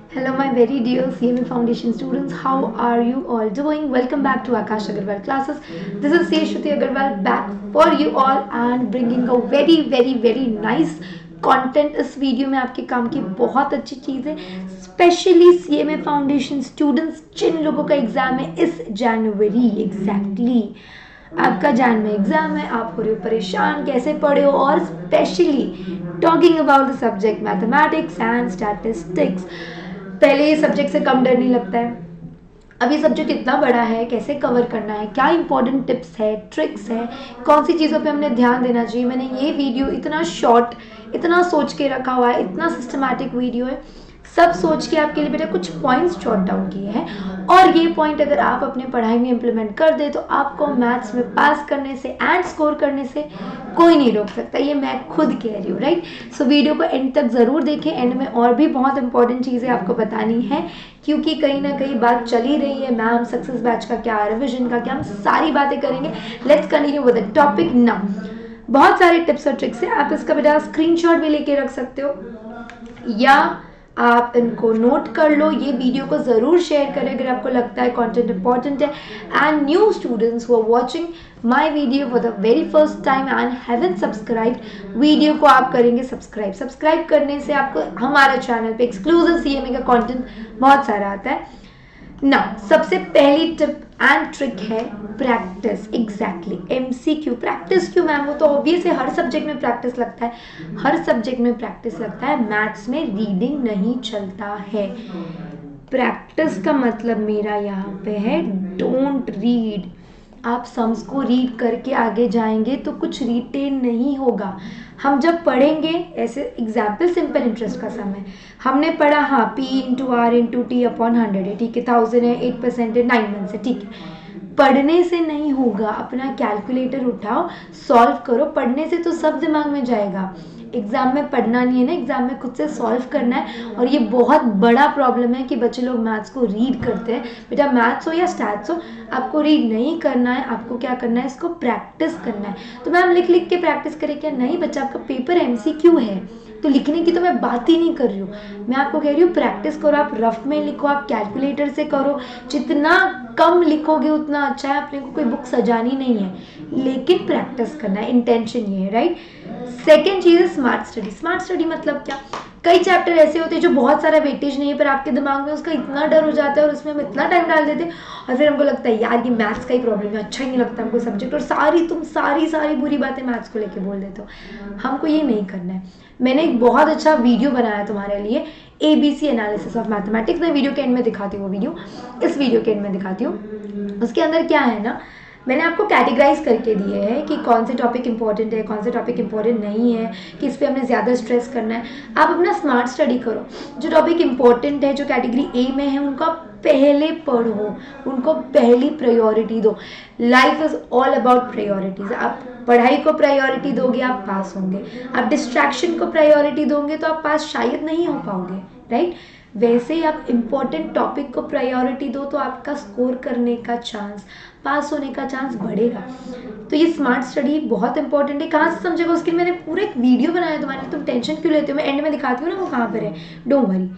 Hello, my very dear CMA Foundation students. How are you all doing? Welcome back to Akash Agarwal classes. This is C. Shruti Agarwal back for you all and bringing a very nice content. इस video में आपके काम की बहुत अच्छी चीज़ है, specially CMA foundation students जिन लोगों का एग्जाम है इस जनवरी एग्जैक्टली आपका जान में एग्जाम है, आप हो रहे हो परेशान कैसे पढ़े हो, और specially talking about the subject mathematics and statistics. पहले ये सब्जेक्ट से कम डर नहीं लगता है, अब ये सब्जेक्ट इतना बड़ा है, कैसे कवर करना है, क्या इंपॉर्टेंट टिप्स है, ट्रिक्स है, कौन सी चीज़ों पे हमने ध्यान देना चाहिए। मैंने ये वीडियो इतना शॉर्ट, इतना सोच के रखा हुआ है, इतना सिस्टमैटिक वीडियो है, सब सोच के आपके लिए बेटा कुछ पॉइंट्स जॉट डाउन किए हैं, और ये पॉइंट अगर आप अपने पढ़ाई में इम्प्लीमेंट कर दे तो आपको मैथ्स में पास करने से एंड स्कोर करने से कोई नहीं रोक सकता। ये मैं खुद कह रही हूँ, राइट। सो वीडियो को एंड तक ज़रूर देखें, एंड में और भी बहुत इंपॉर्टेंट चीज़ें आपको बतानी है, क्योंकि कहीं ना कहीं बात चल ही रही है मैम सक्सेस बैच का क्या, रिविजन का क्या, हम सारी बातें करेंगे। Let's continue with the topic now. बहुत सारे टिप्स और ट्रिक्स है, आप इसका बेटा स्क्रीनशॉट भी लेके रख सकते हो या आप इनको नोट कर लो। ये वीडियो को ज़रूर शेयर करें अगर आपको लगता है कंटेंट इंपॉर्टेंट है। And new students who are watching my video for the very first time and haven't subscribed, video को आप करेंगे सब्सक्राइब करने से आपको हमारे चैनल पे एक्सक्लूसिव सीएमए का कंटेंट बहुत सारा आता है ना। सबसे पहली टिप एंड ट्रिक है प्रैक्टिस। एग्जैक्टली एमसीक्यू प्रैक्टिस क्यों मैम, वो तो ऑब्वियस है, हर सब्जेक्ट में प्रैक्टिस लगता है, हर सब्जेक्ट में प्रैक्टिस लगता है, मैथ्स में रीडिंग नहीं चलता है। प्रैक्टिस का मतलब मेरा यहाँ पे है डोंट रीड। आप सम्स को रीड करके आगे जाएंगे तो कुछ रिटेन नहीं होगा। हम जब पढ़ेंगे ऐसे एग्जाम्पल सिंपल इंटरेस्ट का सम है, हमने पढ़ा हाँ P into R into T upon 100 है, ठीक है, 1000 है, 8% है, 9 मंथ्स है, ठीक है। पढ़ने से नहीं होगा, अपना कैलकुलेटर उठाओ, सॉल्व करो। पढ़ने से तो सब दिमाग में जाएगा, एग्जाम में पढ़ना नहीं है ना, एग्जाम में खुद से सॉल्व करना है। और ये बहुत बड़ा प्रॉब्लम है कि बच्चे लोग मैथ्स को रीड करते हैं। बेटा मैथ्स हो या स्टैट्स हो, आपको रीड नहीं करना है, आपको क्या करना है, इसको प्रैक्टिस करना है। तो मैम लिख लिख के प्रैक्टिस करें क्या? नहीं बच्चा, आपका पेपर एमसीक्यू है तो लिखने की तो मैं बात ही नहीं कर रही हूँ, मैं आपको कह रही हूँ प्रैक्टिस करो। आप रफ में लिखो, आप कैलकुलेटर से करो, जितना कम लिखोगे उतना अच्छा है। अपने को कोई बुक सजानी नहीं है, लेकिन प्रैक्टिस करना है, इंटेंशन ये है, राइट। सेकेंड चीज़ है स्मार्ट स्टडी। स्मार्ट स्टडी मतलब क्या? कई चैप्टर ऐसे होते हैं जो बहुत सारा वेटेज नहीं है, पर आपके दिमाग में उसका इतना डर हो जाता है और उसमें हम इतना टाइम डाल देते हैं, और फिर हमको लगता है यार ये मैथ्स का ही प्रॉब्लम है, अच्छा ही नहीं लगता हमको सब्जेक्ट, और तुम सारी बुरी बातें मैथ्स को लेके बोल देते हो। हमको ये नहीं करना है। मैंने एक बहुत अच्छा वीडियो बनाया तुम्हारे लिए, ABC एनालिसिस ऑफ मैथमेटिक्स। मैं वीडियो के एंड में दिखाती हूँ वो वीडियो, इस वीडियो के एंड में दिखाती हूँ। उसके अंदर क्या है ना, मैंने आपको कैटेगराइज करके दिए हैं कि कौन से टॉपिक इंपॉर्टेंट है, कौन से टॉपिक इंपॉर्टेंट नहीं है, किस पे हमने ज़्यादा स्ट्रेस करना है। आप अपना स्मार्ट स्टडी करो, जो टॉपिक इंपॉर्टेंट है, जो कैटेगरी ए में है, उनका पहले पढ़ो, उनको पहली प्रायोरिटी दो। Life is all about priorities. आप पढ़ाई को प्रायोरिटी दोगे आप पास होंगे, आप डिस्ट्रैक्शन को प्रायोरिटी दोगे तो आप पास शायद नहीं हो पाओगे, राइट। वैसे ही आप इम्पोर्टेंट टॉपिक को प्रायोरिटी दो तो आपका स्कोर करने का चांस, पास होने का चांस बढ़ेगा। तो ये स्मार्ट स्टडी बहुत इंपॉर्टेंट है। कहाँ से समझेगा उसके लिए मैंने पूरा एक वीडियो बनाया तुम्हारे लिए, तुम टेंशन क्यों लेते हो, मैं एंड में दिखाती हूँ ना वो कहाँ पर है, don't worry.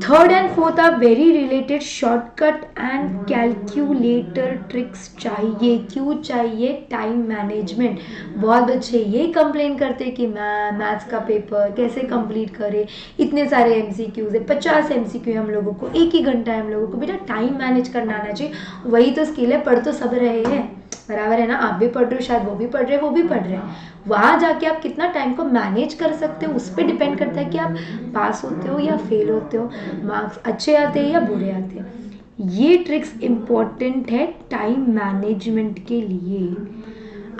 Third and fourth are very related, shortcut and calculator tricks चाहिए। क्यों चाहिए? Time management. बहुत बच्चे ये कंप्लेन करते हैं कि मैथ्स का पेपर कैसे कंप्लीट करे, इतने सारे एमसीक्यूज है, 50 एमसीक्यू है हम लोगों को, एक ही घंटा है हम लोगों को। बेटा टाइम मैनेज करना आना चाहिए, वही तो स्किल है। पढ़ तो सब रहे हैं, बराबर है ना, आप भी पढ़ रहे हो, शायद वो भी पढ़ रहे हैं, वो भी पढ़ रहे हैं। वहाँ जाके आप कितना टाइम को मैनेज कर सकते हो, उस पर डिपेंड करता है कि आप पास होते हो या फेल होते हो, मार्क्स अच्छे आते हैं या बुरे आते हैं। ये ट्रिक्स इम्पोर्टेंट है टाइम मैनेजमेंट के लिए।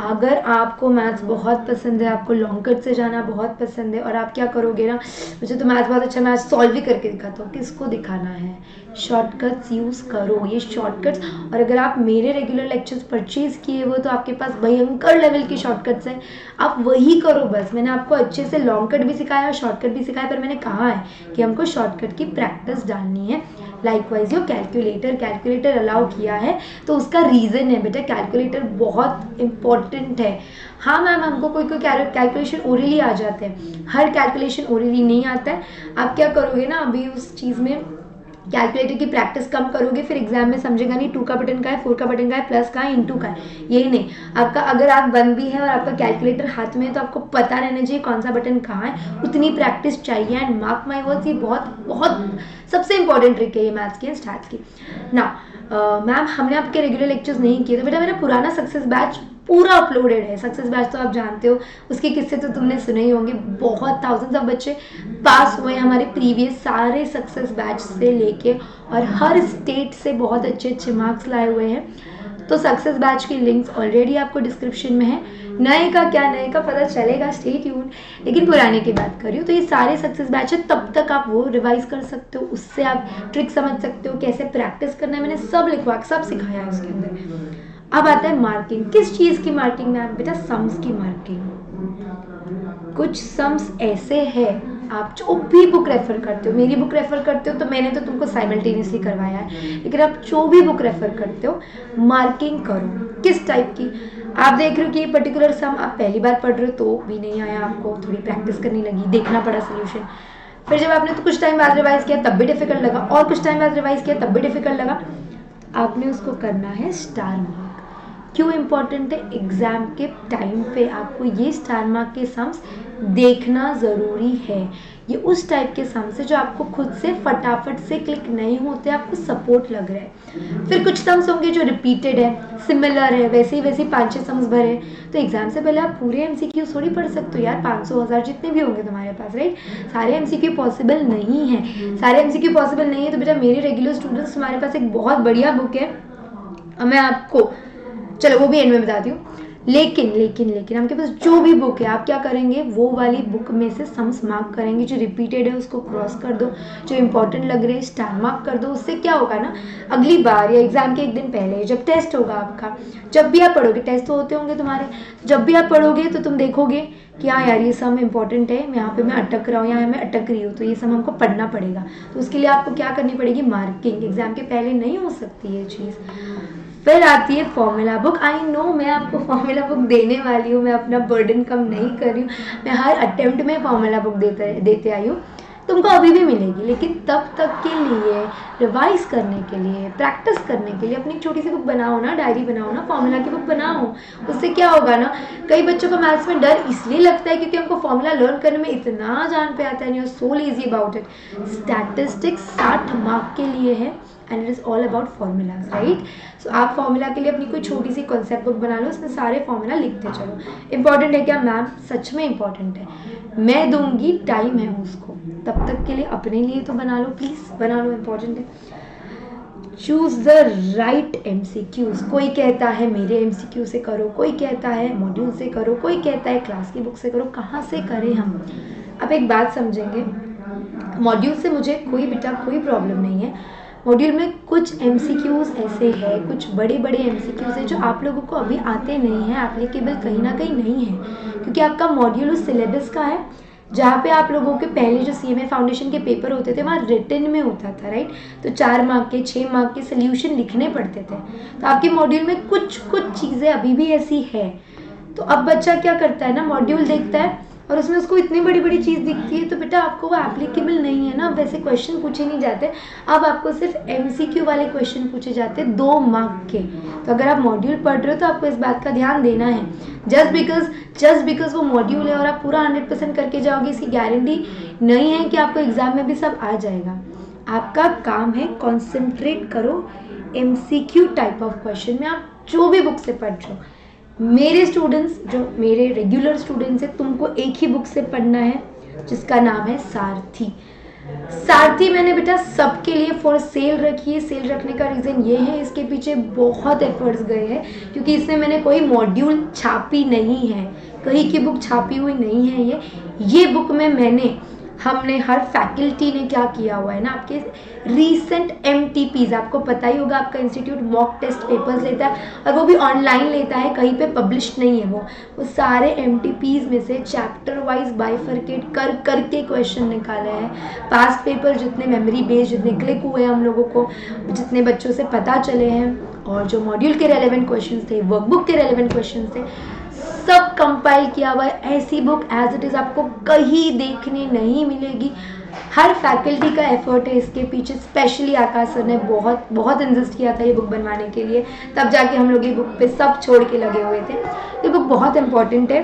अगर आपको मैथ्स बहुत पसंद है, आपको लॉन्ग कट से जाना बहुत पसंद है, और आप क्या करोगे ना, मुझे तो मैथ्स बहुत अच्छा, मैं सॉल्व भी करके दिखाता हूँ, किसको दिखाना है, शॉर्टकट्स यूज़ करो, ये शॉर्टकट्स। और अगर आप मेरे रेगुलर लेक्चर्स परचेज किए हो तो आपके पास भयंकर लेवल की शॉर्टकट्स हैं, आप वही करो बस। मैंने आपको अच्छे से लॉन्ग कट भी सिखाया और शॉर्टकट भी सिखाया, पर मैंने कहा है कि हमको शॉर्टकट की प्रैक्टिस डालनी है। लाइकवाइज यो कैलकुलेटर अलाउ किया है तो उसका रीज़न है बेटा, कैलकुलेटर बहुत इंपॉर्टेंट है। हाँ मैम, हमको कोई कैलकुलेशन ओरली आ जाते हैं, हर कैलकुलेशन ओरली नहीं आता है। आप क्या करोगे ना, अभी उस चीज़ में कैलकुलेटर की प्रैक्टिस कम करोगे, फिर एग्जाम में समझेगा नहीं 2 का बटन का है, 4 का बटन का है, प्लस का है, इनटू का है, यही नहीं। आपका अगर आप बंद भी है और आपका कैलकुलेटर हाथ में है तो आपको पता रहना चाहिए कौन सा बटन कहाँ है, उतनी प्रैक्टिस चाहिए। एंड मार्क माई वर्ड्स, ये बहुत बहुत सबसे इंपॉर्टेंट ट्रिक है ये मैथ्स की एंड स्टैट्स की ना। मैम हमने आपके रेगुलर लेक्चर्स नहीं किए, तो बेटा मेरा पुराना सक्सेस बैच पूरा अपलोडेड है। सक्सेस बैच तो आप जानते हो, उसके किस्से तो तुमने सुने ही होंगे, बहुत थाउजेंड्स ऑफ बच्चे पास हुए हमारे प्रीवियस सारे सक्सेस बैच से लेके, और हर स्टेट से बहुत अच्छे अच्छे मार्क्स लाए हुए हैं। तो सक्सेस बैच की लिंक्स ऑलरेडी आपको डिस्क्रिप्शन में है। नए का क्या, नए का पता चलेगा, स्टे ट्यून। लेकिन पुराने की बात करी तो ये सारे सक्सेस बैच है, तब तक आप वो रिवाइज कर सकते हो, उससे आप ट्रिक समझ सकते हो, कैसे प्रैक्टिस करना है, मैंने सब लिखवा सब सिखाया है उसके अंदर। अब आता है मार्किंग। किस चीज़ की मार्किंग मैम? बेटा समस की मार्किंग। कुछ सम्स ऐसे हैं, आप जो भी बुक रेफर करते हो, मेरी बुक रेफर करते हो तो मैंने तो तुमको साइमल्टेनियसली करवाया है, लेकिन आप जो भी बुक रेफर करते हो मार्किंग करो। किस टाइप की? आप देख रहे हो कि ये पर्टिकुलर सम आप पहली बार पढ़ रहे हो तो भी नहीं आया, आपको थोड़ी प्रैक्टिस करनी लगी, देखना पड़ा सोल्यूशन। फिर जब आपने तो कुछ टाइम बाद रिवाइज किया तब भी डिफिकल्ट लगा, और कुछ टाइम बाद रिवाइज किया तब भी डिफिकल्ट लगा, आपने उसको करना है स्टार मार्क। क्यों इम्पॉर्टेंट है? एग्जाम के टाइम पे आपको ये स्टार मार्क के सम्स देखना ज़रूरी है। ये उस टाइप के सम्स है जो आपको खुद से फटाफट से क्लिक नहीं होते, आपको सपोर्ट लग रहा है। फिर कुछ सम्स होंगे जो रिपीटेड है, सिमिलर है, वैसे ही 5-6 सम्स भरे, तो एग्जाम से पहले आप पूरे एमसीक्यू थोड़ी पढ़ सकते हो यार, 500-1000 जितने भी होंगे तुम्हारे पास, राइट। सारे एमसीक्यू पॉसिबल नहीं है, सारे एमसीक्यू पॉसिबल नहीं है। तो बेटा मेरे रेगुलर स्टूडेंट्स, तुम्हारे पास एक बहुत बढ़िया बुक है, मैं आपको चलो वो भी एंड में बताती हूँ। लेकिन आपके पास जो भी बुक है, आप क्या करेंगे, वो वाली बुक में से सम्स मार्क करेंगे, जो रिपीटेड है उसको क्रॉस कर दो, जो इंपॉर्टेंट लग रहे हैं स्टार मार्क कर दो। उससे क्या होगा ना, अगली बार या एग्जाम के एक दिन पहले जब टेस्ट होगा आपका, जब भी आप पढ़ोगे, टेस्ट तो होते होंगे तुम्हारे, जब भी आप पढ़ोगे तो तुम देखोगे कि हाँ यार ये सम इंपॉर्टेंट है, यहाँ पे मैं अटक रहा हूँ, यहाँ मैं अटक रही हूँ, तो ये सम हमको पढ़ना पड़ेगा। तो उसके लिए आपको क्या करनी पड़ेगी, मार्किंग। एग्जाम के पहले नहीं हो सकती ये चीज़। फिर आती है फॉर्मूला बुक। आई नो मैं आपको फॉर्मूला बुक देने वाली हूँ, मैं अपना बर्डन कम नहीं कर रही हूँ, मैं हर अटेम्प्ट में फॉर्मूला बुक देते आई हूँ, तुमको अभी भी मिलेगी। लेकिन तब तक के लिए रिवाइज करने के लिए, प्रैक्टिस करने के लिए अपनी छोटी सी बुक बनाओ ना, डायरी बनाओ ना, फॉर्मूला की बुक बनाओ। उससे क्या होगा ना, कई बच्चों को मैथ्स में डर इसलिए लगता है क्योंकि हमको फॉर्मूला लर्न करने में इतना जान पे आता है, नहीं, so easy about it. Statistics 60 mark के लिए है and it is all about formulas, right. So आप फॉर्मूला के लिए अपनी कोई छोटी सी कॉन्सेप्ट बुक बना लो, उसमें सारे फॉर्मूला लिखते चलो। इंपॉर्टेंट है क्या मैम? सच में इंपॉर्टेंट है, मैं दूंगी, टाइम है उसको, तब तक के लिए अपने लिए तो बना लो, प्लीज़ बना लो, इंपॉर्टेंट है। Choose the right MCQs. कोई कहता है मेरे एमसीक्यू से करो, कोई कहता है मॉड्यूल से करो, कोई कहता है क्लास की बुक से करो, कहाँ से करें हम? अब एक बात समझेंगे, मॉड्यूल से मुझे कोई प्रॉब्लम नहीं है। मॉड्यूल में कुछ एमसीक्यूज ऐसे हैं, कुछ बड़े बड़े एमसीक्यूज हैं जो आप लोगों को अभी आते नहीं हैं, एप्लीकेबल कहीं ना कहीं नहीं है, क्योंकि आपका मॉड्यूल उस सिलेबस का है जहाँ पे आप लोगों के पहले जो सीएमए फाउंडेशन के पेपर होते थे वहाँ रिटन में होता था, राइट। तो 4 मार्क के 6 मार्क के सोल्यूशन लिखने पड़ते थे। तो आपके मॉड्यूल में कुछ चीज़ें अभी भी ऐसी है। तो अब बच्चा क्या करता है ना, मॉड्यूल देखता है और उसमें उसको इतनी बड़ी बड़ी चीज़ दिखती है, तो बेटा आपको वो एप्लीकेबल नहीं है ना, वैसे क्वेश्चन पूछे नहीं जाते, अब आपको सिर्फ एमसीक्यू वाले क्वेश्चन पूछे जाते हैं 2 मार्क के। तो अगर आप मॉड्यूल पढ़ रहे हो तो आपको इस बात का ध्यान देना है। जस्ट बिकॉज वो मॉड्यूल है और आप पूरा 100% करके जाओगे, इसकी गारंटी नहीं है कि आपको एग्जाम में भी सब आ जाएगा। आपका काम है कॉन्सेंट्रेट करो एमसीक्यू टाइप ऑफ क्वेश्चन में, आप जो भी बुक से पढ़ रहे हो। मेरे स्टूडेंट्स, जो मेरे रेगुलर स्टूडेंट्स हैं, तुमको एक ही बुक से पढ़ना है जिसका नाम है सारथी। सारथी मैंने बेटा सबके लिए फॉर सेल रखी है। सेल रखने का रीज़न ये है, इसके पीछे बहुत एफर्ट्स गए हैं, क्योंकि इसमें मैंने कोई मॉड्यूल छापी नहीं है, कहीं की बुक छापी हुई नहीं है। ये बुक में मैंने हमने हर फैकल्टी ने क्या किया हुआ है ना, आपके रीसेंट MTPs, आपको पता ही होगा आपका इंस्टीट्यूट मॉक टेस्ट पेपर्स लेता है और वो भी ऑनलाइन लेता है, कहीं पे पब्लिश नहीं है। वो सारे MTPs में से चैप्टर वाइज बाइफरकेट कर करके क्वेश्चन निकाले हैं। पास्ट पेपर जितने मेमोरी बेस्ड, जितने क्लिक हुए हम लोगों को, जितने बच्चों से पता चले हैं, और जो मॉड्यूल के रेलेवेंट क्वेश्चन थे, वर्कबुक के रेलेवेंट क्वेश्चन थे, सब कंपाइल किया हुआ है। ऐसी बुक एज इट इज आपको कहीं देखने नहीं मिलेगी। हर फैकल्टी का एफर्ट है इसके पीछे। स्पेशली आकाश सर ने बहुत बहुत इंसिस्ट किया था ये बुक बनवाने के लिए, तब जाके हम लोग ये बुक पे सब छोड़ के लगे हुए थे। ये बुक बहुत इंपॉर्टेंट है।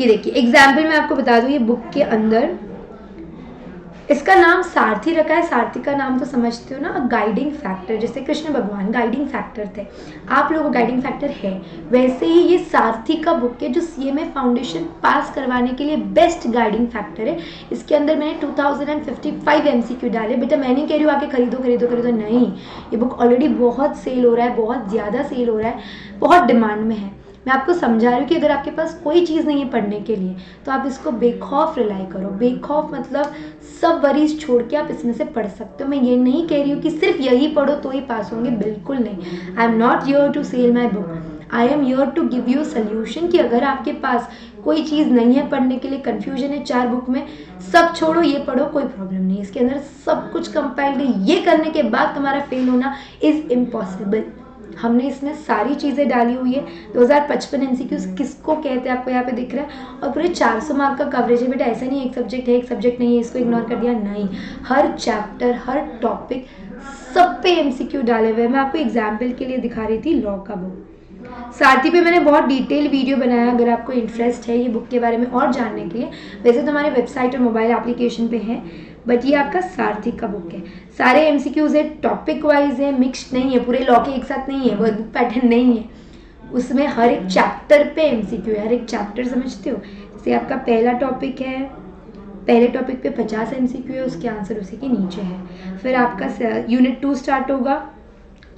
ये देखिए एग्जाम्पल मैं आपको बता दूं, ये बुक के अंदर इसका नाम सारथी रखा है। सारथी का नाम तो समझते हो ना, गाइडिंग फैक्टर, जैसे कृष्ण भगवान गाइडिंग फैक्टर थे, आप लोगों गाइडिंग फैक्टर है, वैसे ही ये सारथी का बुक है जो CMA फाउंडेशन पास करवाने के लिए बेस्ट गाइडिंग फैक्टर है। इसके अंदर मैंने 2055 MCQ डाले। बेटा मैं नहीं कह रही हूँ आके खरीदो खरीदो खरीदो, नहीं, ये बुक ऑलरेडी बहुत सेल हो रहा है, बहुत ज़्यादा सेल हो रहा है, बहुत डिमांड में है। मैं आपको समझा रही हूँ कि अगर आपके पास कोई चीज़ नहीं है पढ़ने के लिए तो आप इसको बेखौफ रिलाई करो। बेखौफ मतलब सब वरीज छोड़ के आप इसमें से पढ़ सकते हो। मैं ये नहीं कह रही हूँ कि सिर्फ यही पढ़ो तो ही पास होंगे, बिल्कुल नहीं। I am not here to sell my book, I am here to give you solution कि अगर आपके पास कोई चीज़ नहीं है पढ़ने के लिए, कन्फ्यूजन है 4 बुक में, सब छोड़ो, ये पढ़ो, कोई प्रॉब्लम नहीं। इसके अंदर सब कुछ कंपाइल्ड है। ये करने के बाद तुम्हारा फेल होना इज़ इम्पॉसिबल। हमने इसमें सारी चीज़ें डाली हुई है। 2055 MCQs किसको कहते हैं आपको यहाँ पे दिख रहा है, और पूरे 400 मार्क का कवरेज है। बेटा ऐसा नहीं एक सब्जेक्ट है एक सब्जेक्ट नहीं है इसको इग्नोर कर दिया, नहीं, हर चैप्टर हर टॉपिक सब पे MCQ डाले हुए हैं। मैं आपको एग्जाम्पल के लिए दिखा रही थी लॉ का बुक। सारथी पे मैंने बहुत डिटेल वीडियो बनाया, अगर आपको इंटरेस्ट है ये बुक के बारे में और जानने के लिए। वैसे तो हमारे वेबसाइट और मोबाइल एप्लीकेशन पे है, बट ये आपका सारथी का बुक है। सारे MCQs है, टॉपिक वाइज है, मिक्स्ड नहीं है, पूरे लॉ के एक साथ नहीं है, वर्क बुक पैटर्न नहीं है। उसमें हर एक चैप्टर पे MCQ है, हर एक चैप्टर समझते हो। जैसे आपका पहला टॉपिक है, पहले टॉपिक पे 50 MCQ है, उसके आंसर उसी के नीचे है। फिर आपका यूनिट 2 स्टार्ट होगा,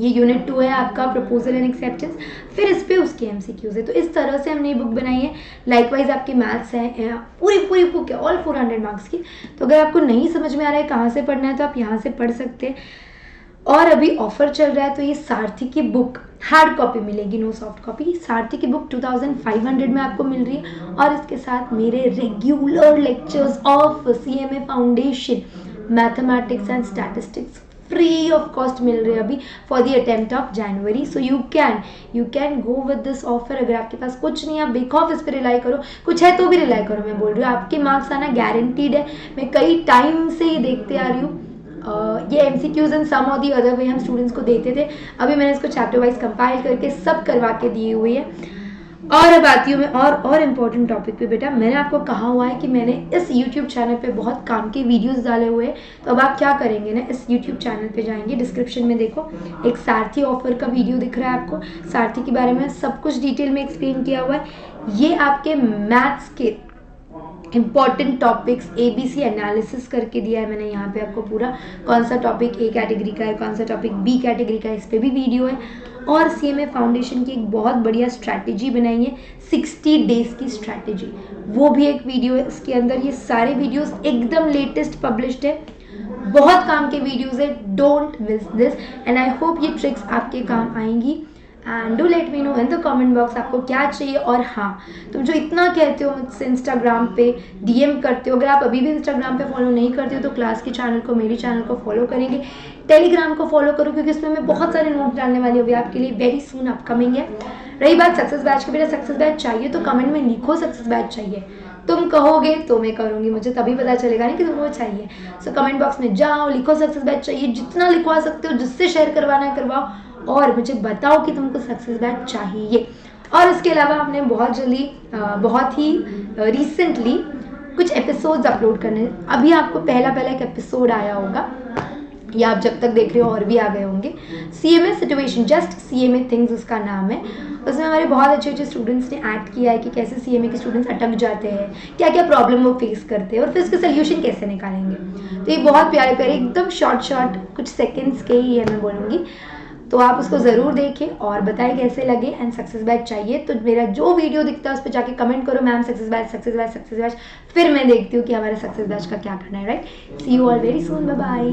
ये यूनिट 2 है आपका प्रपोजल एंड एक्सेप्टेंस, फिर इस पे उसके MCQs है। तो इस तरह से हमने ये बुक बनाई है। लाइकवाइज आपके मैथ्स हैं, पूरी बुक है ऑल 400 मार्क्स की। तो अगर आपको नहीं समझ में आ रहा है कहाँ से पढ़ना है तो आप यहाँ से पढ़ सकते हैं। और अभी ऑफर चल रहा है तो ये सारथी की बुक हार्ड कॉपी मिलेगी, नो सॉफ्ट कॉपी। सारथी की बुक 2500 में आपको मिल रही है, और इसके साथ मेरे regular lectures of CMA foundation mathematics and statistics free of cost मिल रहे हैं अभी for the attempt of January. So you can go with this offer. अगर आपके पास कुछ नहीं, आप बेखौफ इस पर रिलाई करो, कुछ है तो भी रिलाई करो। मैं बोल रही हूँ आपके मार्क्स आना गारंटीड है। मैं कई टाइम से ये देखते आ रही हूँ। ये MCQs एंड सम और दी अदर वे हम स्टूडेंट्स को देते थे, अभी मैंने इसको चैप्टर वाइज कंपाइल करके सब करवा के दिए हुए हैं। और अब आती हूँ मैं और इम्पोर्टेंट टॉपिक पे। बेटा मैंने आपको कहा हुआ है कि मैंने इस YouTube चैनल पे बहुत काम के वीडियोस डाले हुए हैं, तो अब आप क्या करेंगे ना, इस YouTube चैनल पे जाएंगे, डिस्क्रिप्शन में देखो एक सारथी ऑफर का वीडियो दिख रहा है आपको। सारथी के बारे में सब कुछ डिटेल में एक्सप्लेन किया हुआ है। ये आपके मैथ्स के इंपॉर्टेंट टॉपिक्स ABC एनालिसिस करके दिया है मैंने यहाँ पे आपको पूरा, कौन सा टॉपिक A कैटेगरी का है, कौन सा टॉपिक B कैटेगरी का है, इस पर भी वीडियो है। और CMA फाउंडेशन की एक बहुत बढ़िया स्ट्रैटेजी बनाई है, 60 डेज की स्ट्रैटेजी, वो भी एक वीडियो है। इसके अंदर ये सारे वीडियोस एकदम लेटेस्ट पब्लिश्ड है, बहुत काम के वीडियोस है। Don't miss this and I hope ये ट्रिक्स आपके काम आएंगी। And do let me know in the comment box आपको क्या चाहिए। और हाँ, तुम जो इतना कहते हो मुझसे इंस्टाग्राम पे DM करते हो, अगर आप अभी भी इंस्टाग्राम पे फॉलो नहीं करते हो तो क्लास के चैनल को, मेरी चैनल को फॉलो करेंगे। टेलीग्राम को फॉलो करो क्योंकि उसमें मैं बहुत सारे नोट डालने वाली हूँ आपके लिए, वेरी सून अपकमिंग है। रही बात सक्सेस बैच की, बेटा सक्सेस बैच चाहिए तो कमेंट में लिखो सक्सेस बैच चाहिए। तुम कहोगे तो मैं करूँगी, मुझे तभी पता चलेगा नहीं कि तुमको चाहिए। सो कमेंट बॉक्स में जाओ, लिखो सक्सेस बैच चाहिए, जितना लिखवा सकते हो, जिससे शेयर करवाना है करवाओ, और मुझे बताओ कि तुमको सक्सेस बैच चाहिए। और इसके अलावा हमने बहुत जल्दी बहुत ही रिसेंटली कुछ एपिसोड्स अपलोड करने हैं। अभी आपको पहला एक एपिसोड आया होगा, या आप जब तक देख रहे हो और भी आ गए होंगे। CMA situation, just CMA things उसका नाम है। उसमें हमारे बहुत अच्छे स्टूडेंट्स ने एक्ट किया है कि कैसे CMA के स्टूडेंट्स अटक जाते हैं, क्या क्या प्रॉब्लम वो फेस करते हैं और फिर उसके सोल्यूशन कैसे निकालेंगे। तो ये बहुत प्यारे एकदम शॉर्ट कुछ सेकेंड्स के ही है, मैं बोलूँगी। तो आप उसको ज़रूर देखें और बताएं कैसे लगे। एंड सक्सेस बैच चाहिए तो मेरा जो वीडियो दिखता है उस पर जाके कमेंट करो ma'am success batch success batch success batch, फिर मैं देखती हूँ कि हमारे सक्सेस बैच का क्या करना है, right. See you all very soon, bye bye.